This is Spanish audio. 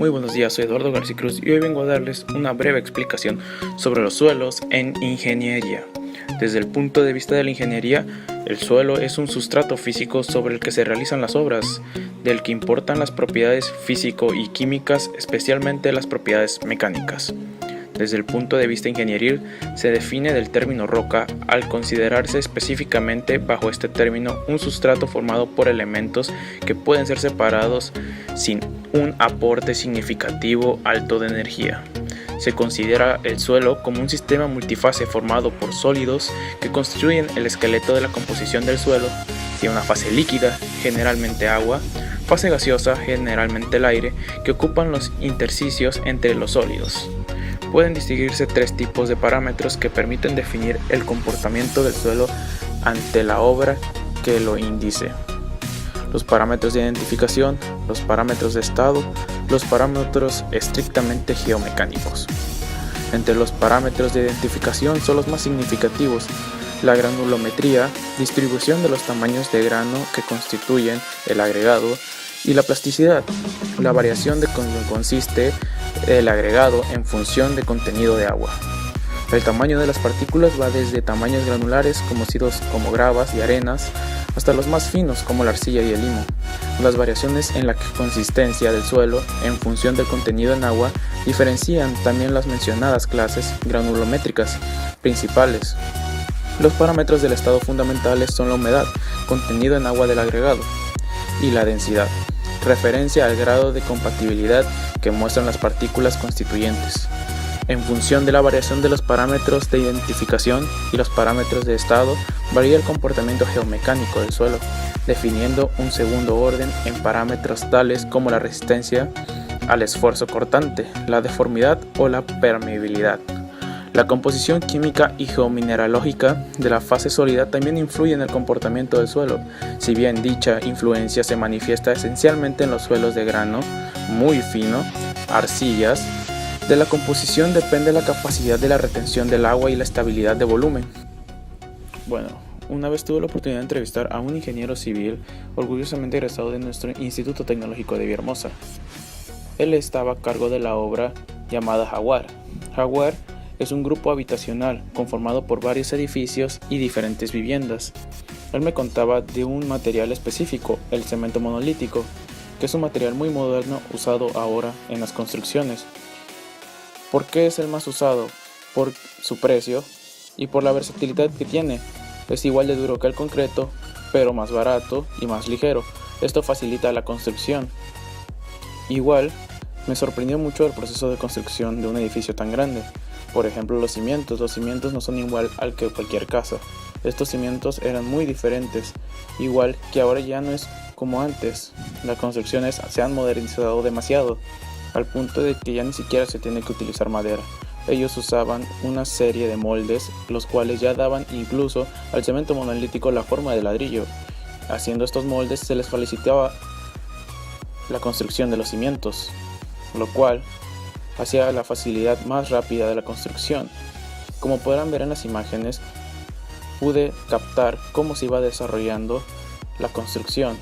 Muy buenos días, soy Eduardo García Cruz y hoy vengo a darles una breve explicación sobre los suelos en ingeniería. Desde el punto de vista de la ingeniería, el suelo es un sustrato físico sobre el que se realizan las obras, del que importan las propiedades físico y químicas, especialmente las propiedades mecánicas. Desde el punto de vista ingenieril, se define del término roca al considerarse específicamente bajo este término un sustrato formado por elementos que pueden ser separados sin un aporte significativo alto de energía. Se considera el suelo como un sistema multifase formado por sólidos que constituyen el esqueleto de la composición del suelo. Tiene una fase líquida, generalmente agua, fase gaseosa, generalmente el aire, que ocupan los intersticios entre los sólidos. Pueden distinguirse tres tipos de parámetros que permiten definir el comportamiento del suelo ante la obra que lo indice: los parámetros de identificación, los parámetros de estado, los parámetros estrictamente geomecánicos. Entre los parámetros de identificación son los más significativos: la granulometría, distribución de los tamaños de grano que constituyen el agregado, y la plasticidad, la variación de que consiste el agregado en función de contenido de agua. El tamaño de las partículas va desde tamaños granulares conocidos como gravas y arenas hasta los más finos como la arcilla y el limo. Las variaciones en la consistencia del suelo en función del contenido en agua diferencian también las mencionadas clases granulométricas principales. Los parámetros del estado fundamentales son la humedad, contenido en agua del agregado, y la densidad, referencia al grado de compatibilidad que muestran las partículas constituyentes. En función de la variación de los parámetros de identificación y los parámetros de estado, varía el comportamiento geomecánico del suelo, definiendo un segundo orden en parámetros tales como la resistencia al esfuerzo cortante, la deformidad o la permeabilidad. La composición química y geomineralógica de la fase sólida también influye en el comportamiento del suelo, si bien dicha influencia se manifiesta esencialmente en los suelos de grano muy fino, arcillas. De la composición depende la capacidad de la retención del agua y la estabilidad de volumen. Bueno, una vez tuve la oportunidad de entrevistar a un ingeniero civil orgullosamente egresado de nuestro Instituto Tecnológico de Villahermosa. Él estaba a cargo de la obra llamada Jaguar. Jaguar es un grupo habitacional conformado por varios edificios y diferentes viviendas. Él me contaba de un material específico, el cemento monolítico, que es un material muy moderno usado ahora en las construcciones. ¿Por qué es el más usado? Por su precio y por la versatilidad que tiene. Es igual de duro que el concreto, pero más barato y más ligero. Esto facilita la construcción. Igual, me sorprendió mucho el proceso de construcción de un edificio tan grande. Por ejemplo, los cimientos no son igual al que cualquier casa. Estos cimientos eran muy diferentes, igual que ahora ya no es como antes. Las construcciones se han modernizado demasiado, al punto de que ya ni siquiera se tiene que utilizar madera. Ellos usaban una serie de moldes, los cuales ya daban incluso al cemento monolítico la forma de ladrillo. Haciendo estos moldes se les facilitaba la construcción de los cimientos, lo cual hacía la facilidad más rápida de la construcción. Como podrán ver en las imágenes, pude captar cómo se iba desarrollando la construcción.